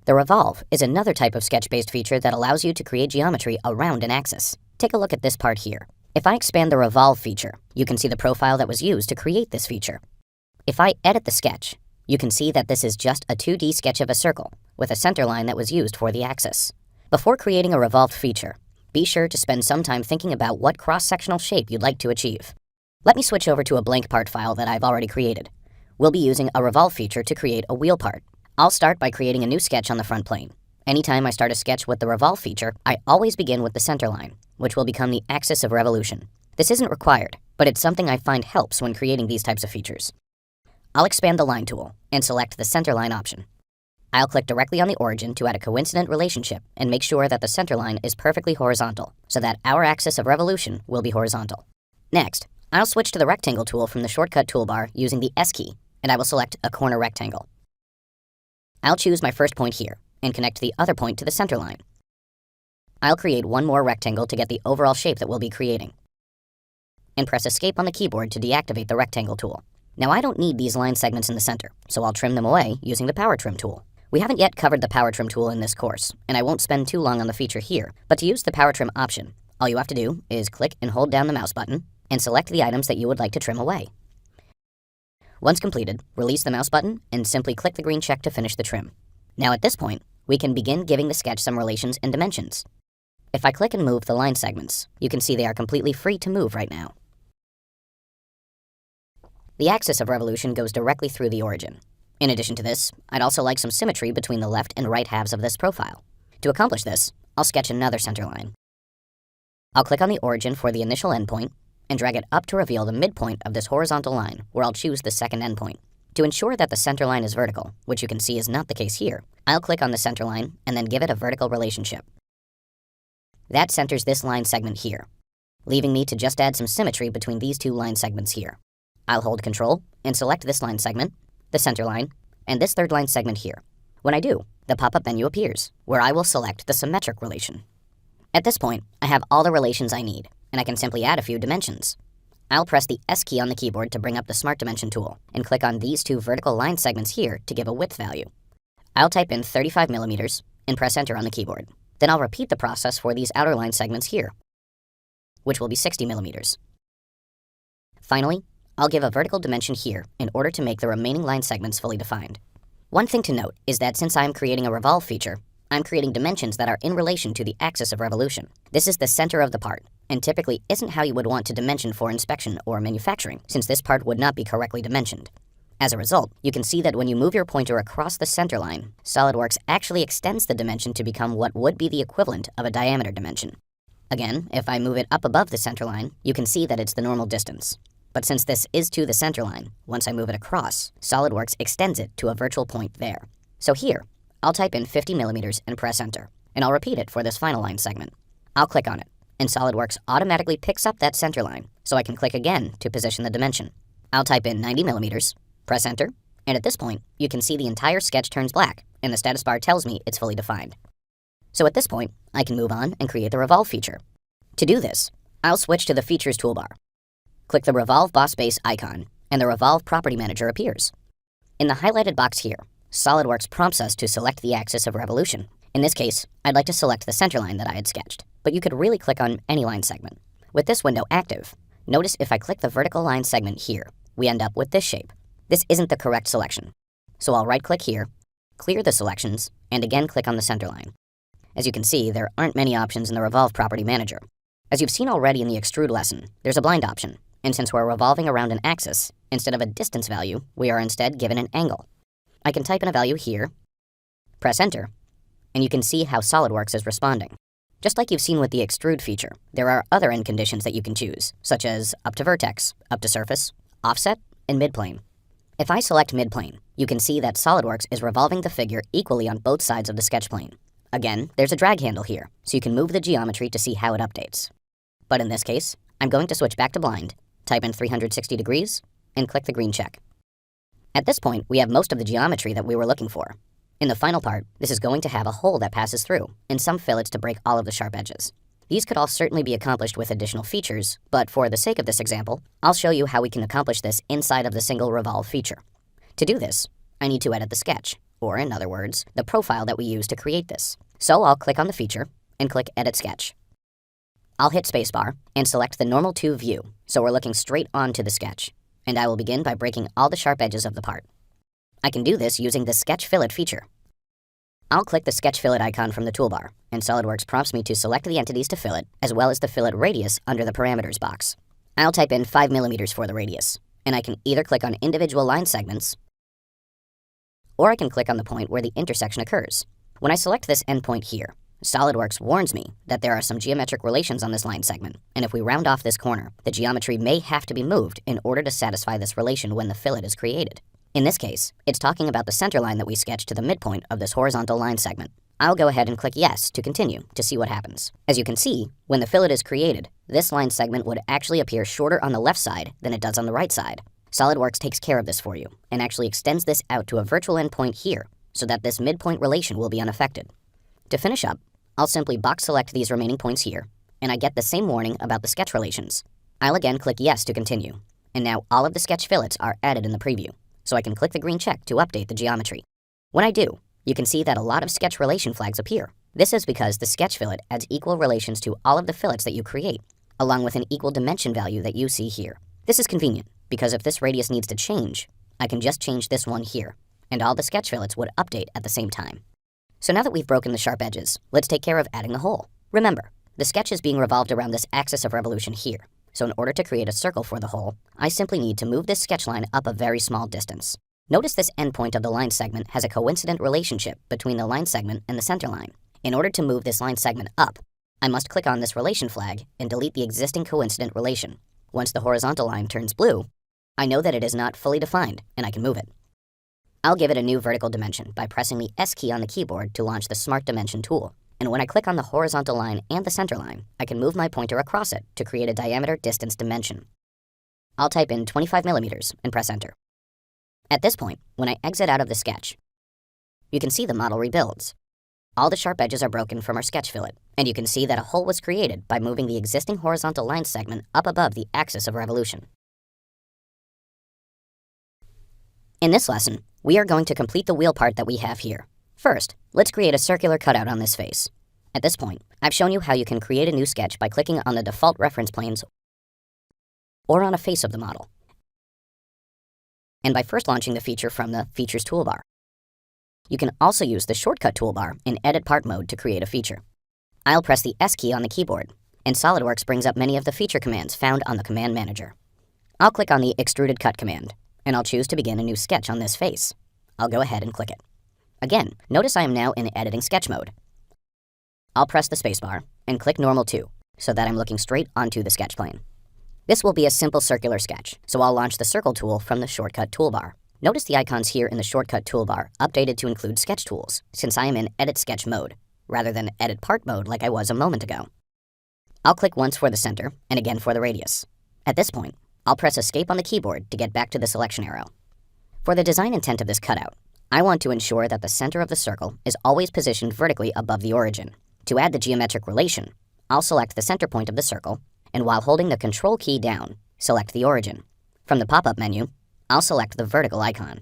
The Revolve is another type of sketch-based feature that allows you to create geometry around an axis. Take a look at this part here. If I expand the Revolve feature, you can see the profile that was used to create this feature. If I edit the sketch, you can see that this is just a 2D sketch of a circle with a center line that was used for the axis. Before creating a revolved feature, be sure to spend some time thinking about what cross-sectional shape you'd like to achieve. Let me switch over to a blank part file that I've already created. We'll be using a Revolve feature to create a wheel part. I'll start by creating a new sketch on the front plane. Anytime I start a sketch with the Revolve feature, I always begin with the center line, which will become the axis of revolution. This isn't required, but it's something I find helps when creating these types of features. I'll expand the line tool and select the center line option. I'll click directly on the origin to add a coincident relationship and make sure that the center line is perfectly horizontal, so that our axis of revolution will be horizontal. Next, I'll switch to the rectangle tool from the shortcut toolbar using the S key, and I will select a corner rectangle. I'll choose my first point here and connect the other point to the center line. I'll create one more rectangle to get the overall shape that we'll be creating, and press Escape on the keyboard to deactivate the rectangle tool. Now I don't need these line segments in the center, so I'll trim them away using the Power Trim tool. We haven't yet covered the Power Trim tool in this course, and I won't spend too long on the feature here, but to use the Power Trim option, all you have to do is click and hold down the mouse button and select the items that you would like to trim away. Once completed, release the mouse button and simply click the green check to finish the trim. Now at this point, we can begin giving the sketch some relations and dimensions. If I click and move the line segments, you can see they are completely free to move right now. The axis of revolution goes directly through the origin. In addition to this, I'd also like some symmetry between the left and right halves of this profile. To accomplish this, I'll sketch another center line. I'll click on the origin for the initial endpoint and drag it up to reveal the midpoint of this horizontal line, where I'll choose the second endpoint. To ensure that the center line is vertical, which you can see is not the case here, I'll click on the center line and then give it a vertical relationship. That centers this line segment here, leaving me to just add some symmetry between these two line segments here. I'll hold Control and select this line segment, the center line, and this third line segment here. When I do, the pop-up menu appears, where I will select the symmetric relation. At this point, I have all the relations I need, and I can simply add a few dimensions. I'll press the S key on the keyboard to bring up the Smart Dimension tool, and click on these two vertical line segments here to give a width value. I'll type in 35 millimeters and press Enter on the keyboard. Then I'll repeat the process for these outer line segments here, which will be 60 millimeters. Finally, I'll give a vertical dimension here in order to make the remaining line segments fully defined. One thing to note is that since I'm creating a Revolve feature, I'm creating dimensions that are in relation to the axis of revolution. This is the center of the part, and typically isn't how you would want to dimension for inspection or manufacturing, since this part would not be correctly dimensioned. As a result, you can see that when you move your pointer across the center line, Solidworks actually extends the dimension to become what would be the equivalent of a diameter dimension. Again, if I move it up above the center line, you can see that it's the normal distance. But since this is to the center line, once I move it across, Solidworks extends it to a virtual point there. So here, I'll type in 50 millimeters and press Enter, and I'll repeat it for this final line segment. I'll click on it, and SolidWorks automatically picks up that center line, so I can click again to position the dimension. I'll type in 90 millimeters, press Enter, and at this point, you can see the entire sketch turns black, and the status bar tells me it's fully defined. So at this point, I can move on and create the Revolve feature. To do this, I'll switch to the Features toolbar. Click the Revolve Boss Base icon, and the Revolve Property Manager appears. In the highlighted box here, SolidWorks prompts us to select the axis of revolution. In this case, I'd like to select the center line that I had sketched, but you could really click on any line segment. With this window active, notice if I click the vertical line segment here, we end up with this shape. This isn't the correct selection, so I'll right-click here, clear the selections, and again click on the center line. As you can see, there aren't many options in the Revolve Property Manager. As you've seen already in the Extrude lesson, there's a blind option, and since we're revolving around an axis, instead of a distance value, we are instead given an angle. I can type in a value here, press Enter, and you can see how SolidWorks is responding. Just like you've seen with the Extrude feature, there are other end conditions that you can choose, such as up to vertex, up to surface, offset, and midplane. If I select midplane, you can see that SolidWorks is revolving the figure equally on both sides of the sketch plane. Again, there's a drag handle here, so you can move the geometry to see how it updates. But in this case, I'm going to switch back to blind, type in 360 degrees, and click the green check. At this point, we have most of the geometry that we were looking for. In the final part, this is going to have a hole that passes through, and some fillets to break all of the sharp edges. These could all certainly be accomplished with additional features, but for the sake of this example, I'll show you how we can accomplish this inside of the single Revolve feature. To do this, I need to edit the sketch. or in other words, the profile that we use to create this. So I'll click on the feature and click Edit Sketch. I'll hit spacebar and select the normal to view, so we're looking straight onto the sketch. And I will begin by breaking all the sharp edges of the part. I can do this using the Sketch Fillet feature. I'll click the Sketch Fillet icon from the toolbar, and SolidWorks prompts me to select the entities to fillet, as well as the fillet radius under the parameters box. I'll type in 5 millimeters for the radius, and I can either click on individual line segments, or I can click on the point where the intersection occurs. When I select this endpoint here, SolidWorks warns me that there are some geometric relations on this line segment, and if we round off this corner, the geometry may have to be moved in order to satisfy this relation when the fillet is created. In this case, it's talking about the center line that we sketched to the midpoint of this horizontal line segment. I'll go ahead and click Yes to continue to see what happens. As you can see, when the fillet is created, this line segment would actually appear shorter on the left side than it does on the right side. SolidWorks takes care of this for you, and actually extends this out to a virtual endpoint here, so that this midpoint relation will be unaffected. To finish up, I'll simply box select these remaining points here, and I get the same warning about the sketch relations. I'll again click Yes to continue, and now all of the sketch fillets are added in the preview, so I can click the green check to update the geometry. When I do, you can see that a lot of sketch relation flags appear. This is because the sketch fillet adds equal relations to all of the fillets that you create, along with an equal dimension value that you see here. This is convenient, because if this radius needs to change, I can just change this one here, and all the sketch fillets would update at the same time. So now that we've broken the sharp edges, let's take care of adding the hole. Remember, the sketch is being revolved around this axis of revolution here, so in order to create a circle for the hole, I simply need to move this sketch line up a very small distance. Notice this endpoint of the line segment has a coincident relationship between the line segment and the center line. In order to move this line segment up, I must click on this relation flag and delete the existing coincident relation. Once the horizontal line turns blue, I know that it is not fully defined and I can move it. I'll give it a new vertical dimension by pressing the S key on the keyboard to launch the Smart Dimension tool. And when I click on the horizontal line and the center line, I can move my pointer across it to create a diameter distance dimension. I'll type in 25 millimeters and press enter. At this point, when I exit out of the sketch, you can see the model rebuilds. All the sharp edges are broken from our sketch fillet, and you can see that a hole was created by moving the existing horizontal line segment up above the axis of revolution. In this lesson, we are going to complete the wheel part that we have here. First, let's create a circular cutout on this face. At this point, I've shown you how you can create a new sketch by clicking on the default reference planes or on a face of the model, and by first launching the feature from the Features toolbar. You can also use the Shortcut toolbar in Edit Part mode to create a feature. I'll press the S key on the keyboard, and SolidWorks brings up many of the feature commands found on the Command Manager. I'll click on the Extruded Cut command, and I'll choose to begin a new sketch on this face. I'll go ahead and click it. Again, notice I am now in editing sketch mode. I'll press the spacebar and click Normal to, so that I'm looking straight onto the sketch plane. This will be a simple circular sketch, so I'll launch the Circle tool from the Shortcut toolbar. Notice the icons here in the Shortcut toolbar updated to include sketch tools, since I am in Edit Sketch mode, rather than Edit Part mode like I was a moment ago. I'll click once for the center, and again for the radius. At this point, I'll press Escape on the keyboard to get back to the selection arrow. For the design intent of this cutout, I want to ensure that the center of the circle is always positioned vertically above the origin. To add the geometric relation, I'll select the center point of the circle, and while holding the Control key down, select the origin. From the pop-up menu, I'll select the vertical icon.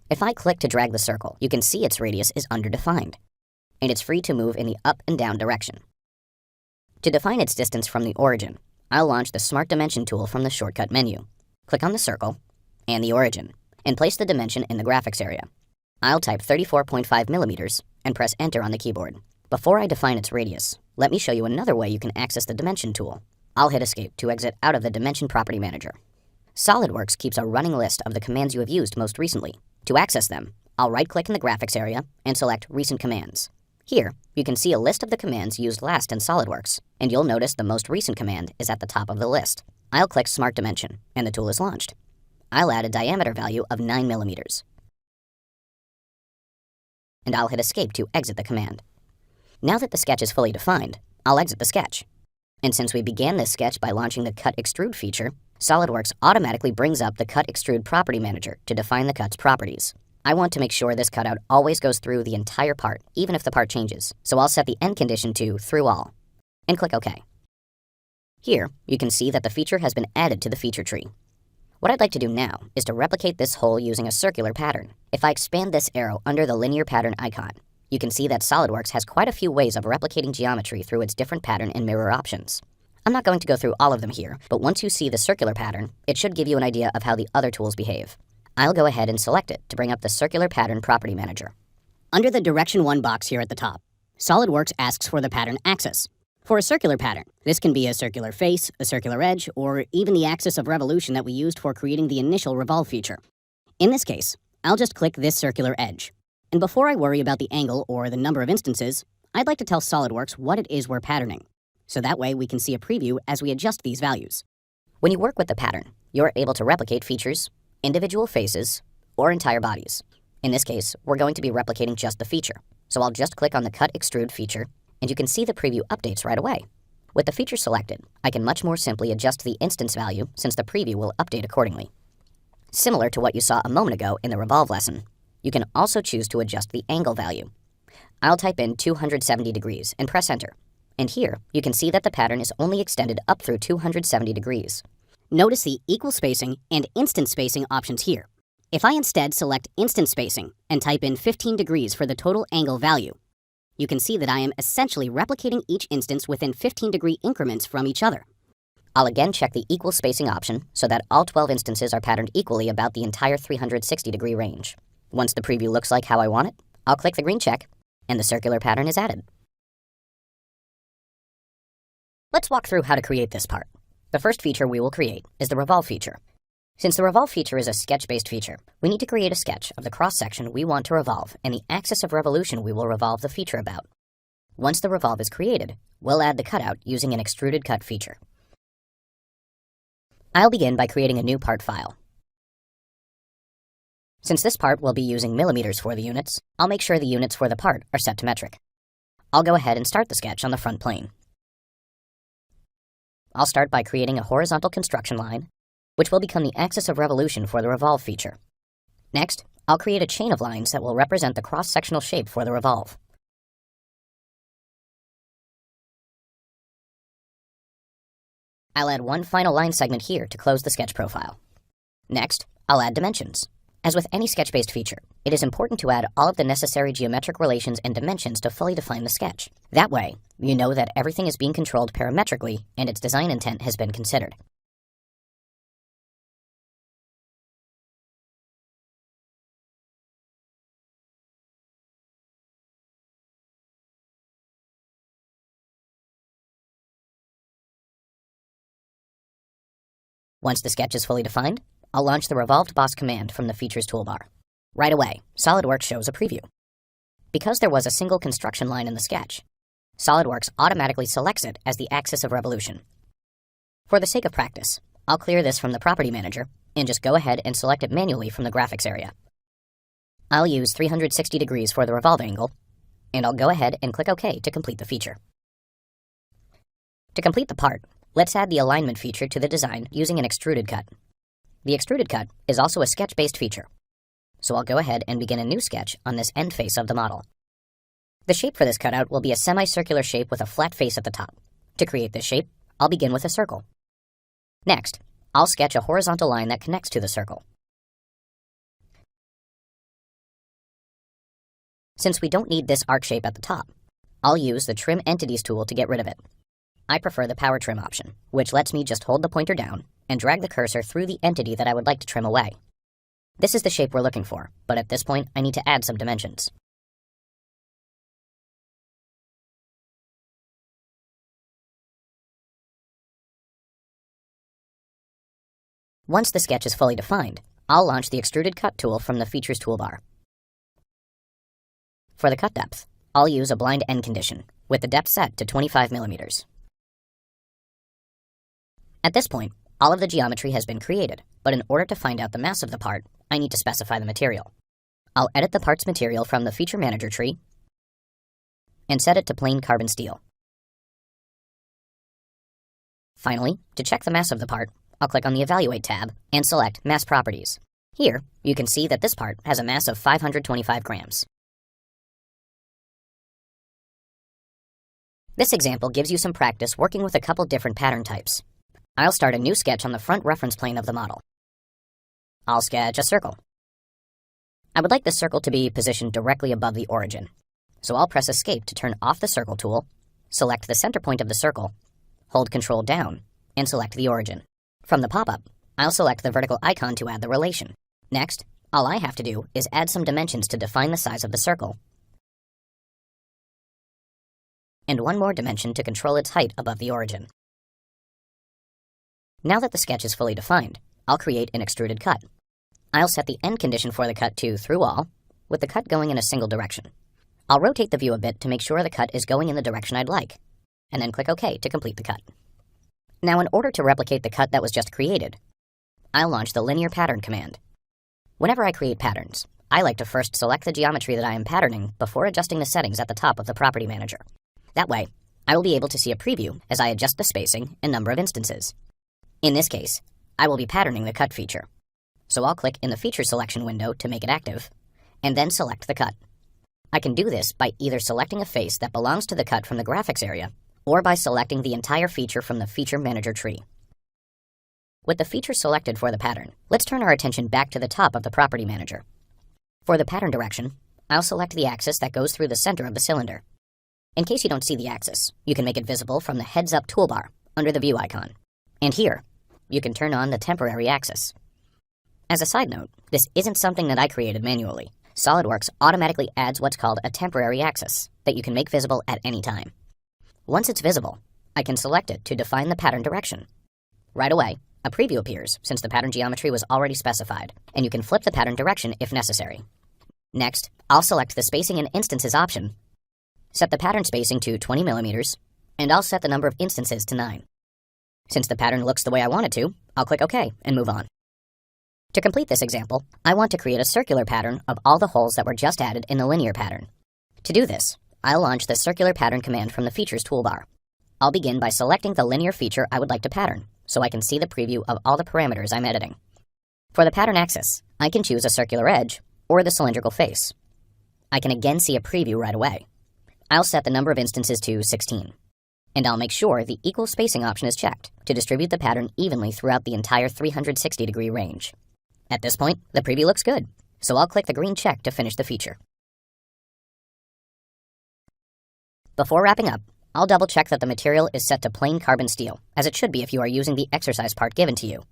If I click to drag the circle, you can see its radius is underdefined, and it's free to move in the up and down direction. To define its distance from the origin, I'll launch the Smart Dimension tool from the Shortcut menu. Click on the circle and the origin, and place the dimension in the graphics area. I'll type 34.5 millimeters and press Enter on the keyboard. Before I define its radius, let me show you another way you can access the Dimension tool. I'll hit Escape to exit out of the Dimension Property Manager. SolidWorks keeps a running list of the commands you have used most recently. To access them, I'll right-click in the graphics area and select Recent Commands. Here, you can see a list of the commands used last in SolidWorks, and you'll notice the most recent command is at the top of the list. I'll click Smart Dimension, and the tool is launched. I'll add a diameter value of 9 millimeters. And I'll hit Escape to exit the command. Now that the sketch is fully defined, I'll exit the sketch. And since we began this sketch by launching the Cut Extrude feature, SolidWorks automatically brings up the Cut Extrude Property Manager to define the cut's properties. I want to make sure this cutout always goes through the entire part, even if the part changes, so I'll set the end condition to Through All, and click OK. Here, you can see that the feature has been added to the feature tree. What I'd like to do now is to replicate this hole using a circular pattern. If I expand this arrow under the linear pattern icon, you can see that Solidworks has quite a few ways of replicating geometry through its different pattern and mirror options. I'm not going to go through all of them here, but once you see the circular pattern, it should give you an idea of how the other tools behave. I'll go ahead and select it to bring up the Circular Pattern Property Manager. Under the Direction 1 box here at the top, Solidworks asks for the pattern axis. For a circular pattern, this can be a circular face, a circular edge, or even the axis of revolution that we used for creating the initial Revolve feature. In this case, I'll just click this circular edge. And before I worry about the angle or the number of instances, I'd like to tell Solidworks what it is we're patterning, so that way we can see a preview as we adjust these values. When you work with the pattern, you're able to replicate features, individual faces, or entire bodies. In this case, we're going to be replicating just the feature, so I'll just click on the Cut Extrude feature, and you can see the preview updates right away. With the feature selected, I can much more simply adjust the instance value since the preview will update accordingly. Similar to what you saw a moment ago in the Revolve lesson, you can also choose to adjust the angle value. I'll type in 270 degrees and press enter. And here, you can see that the pattern is only extended up through 270 degrees. Notice the equal spacing and instant spacing options here. If I instead select instant spacing and type in 15 degrees for the total angle value, you can see that I am essentially replicating each instance within 15-degree increments from each other. I'll again check the equal spacing option so that all 12 instances are patterned equally about the entire 360-degree range. Once the preview looks like how I want it, I'll click the green check, and the circular pattern is added. Let's walk through how to create this part. The first feature we will create is the Revolve feature. Since the Revolve feature is a sketch-based feature, we need to create a sketch of the cross-section we want to revolve and the axis of revolution we will revolve the feature about. Once the revolve is created, we'll add the cutout using an extruded cut feature. I'll begin by creating a new part file. Since this part will be using millimeters for the units, I'll make sure the units for the part are set to metric. I'll go ahead and start the sketch on the front plane. I'll start by creating a horizontal construction line, which will become the axis of revolution for the Revolve feature. Next, I'll create a chain of lines that will represent the cross-sectional shape for the Revolve. I'll add one final line segment here to close the sketch profile. Next, I'll add dimensions. As with any sketch-based feature, it is important to add all of the necessary geometric relations and dimensions to fully define the sketch. That way, you know that everything is being controlled parametrically and its design intent has been considered. Once the sketch is fully defined, I'll launch the Revolved Boss command from the Features toolbar. Right away, SolidWorks shows a preview. Because there was a single construction line in the sketch, SolidWorks automatically selects it as the axis of revolution. For the sake of practice, I'll clear this from the Property Manager and just go ahead and select it manually from the graphics area. I'll use 360 degrees for the revolve angle, and I'll go ahead and click OK to complete the feature. To complete the part, let's add the alignment feature to the design using an extruded cut. The extruded cut is also a sketch-based feature, so I'll go ahead and begin a new sketch on this end face of the model. The shape for this cutout will be a semicircular shape with a flat face at the top. To create this shape, I'll begin with a circle. Next, I'll sketch a horizontal line that connects to the circle. Since we don't need this arc shape at the top, I'll use the Trim Entities tool to get rid of it. I prefer the Power Trim option, which lets me just hold the pointer down and drag the cursor through the entity that I would like to trim away. This is the shape we're looking for, but at this point, I need to add some dimensions. Once the sketch is fully defined, I'll launch the Extruded Cut tool from the Features toolbar. For the cut depth, I'll use a blind end condition, with the depth set to 25 millimeters. At this point, all of the geometry has been created, but in order to find out the mass of the part, I need to specify the material. I'll edit the part's material from the Feature Manager tree and set it to plain carbon steel. Finally, to check the mass of the part, I'll click on the Evaluate tab and select Mass Properties. Here, you can see that this part has a mass of 525 grams. This example gives you some practice working with a couple different pattern types. I'll start a new sketch on the front reference plane of the model. I'll sketch a circle. I would like the circle to be positioned directly above the origin, so I'll press Escape to turn off the circle tool, select the center point of the circle, hold Ctrl down, and select the origin. From the pop-up, I'll select the vertical icon to add the relation. Next, all I have to do is add some dimensions to define the size of the circle, and one more dimension to control its height above the origin. Now that the sketch is fully defined, I'll create an extruded cut. I'll set the end condition for the cut to Through All, with the cut going in a single direction. I'll rotate the view a bit to make sure the cut is going in the direction I'd like, and then click OK to complete the cut. Now, in order to replicate the cut that was just created, I'll launch the Linear Pattern command. Whenever I create patterns, I like to first select the geometry that I am patterning before adjusting the settings at the top of the Property Manager. That way, I will be able to see a preview as I adjust the spacing and number of instances. In this case, I will be patterning the cut feature. So I'll click in the Feature Selection window to make it active, and then select the cut. I can do this by either selecting a face that belongs to the cut from the graphics area, or by selecting the entire feature from the Feature Manager tree. With the feature selected for the pattern, let's turn our attention back to the top of the Property Manager. For the pattern direction, I'll select the axis that goes through the center of the cylinder. In case you don't see the axis, you can make it visible from the Heads Up toolbar under the View icon. And here, you can turn on the temporary axis. As a side note, this isn't something that I created manually. Solidworks automatically adds what's called a temporary axis that you can make visible at any time. Once it's visible, I can select it to define the pattern direction. Right away, a preview appears since the pattern geometry was already specified, and you can flip the pattern direction if necessary. Next, I'll select the Spacing and Instances option, set the pattern spacing to 20 millimeters, and I'll set the number of instances to 9. Since the pattern looks the way I want it to, I'll click OK and move on. To complete this example, I want to create a circular pattern of all the holes that were just added in the linear pattern. To do this, I'll launch the Circular Pattern command from the Features toolbar. I'll begin by selecting the linear feature I would like to pattern, so I can see the preview of all the parameters I'm editing. For the pattern axis, I can choose a circular edge or the cylindrical face. I can again see a preview right away. I'll set the number of instances to 16. And I'll make sure the equal spacing option is checked to distribute the pattern evenly throughout the entire 360-degree range. At this point, the preview looks good, so I'll click the green check to finish the feature. Before wrapping up, I'll double-check that the material is set to plain carbon steel, as it should be if you are using the exercise part given to you.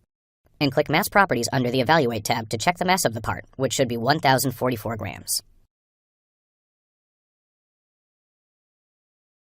And click Mass Properties under the Evaluate tab to check the mass of the part, which should be 1,044 grams.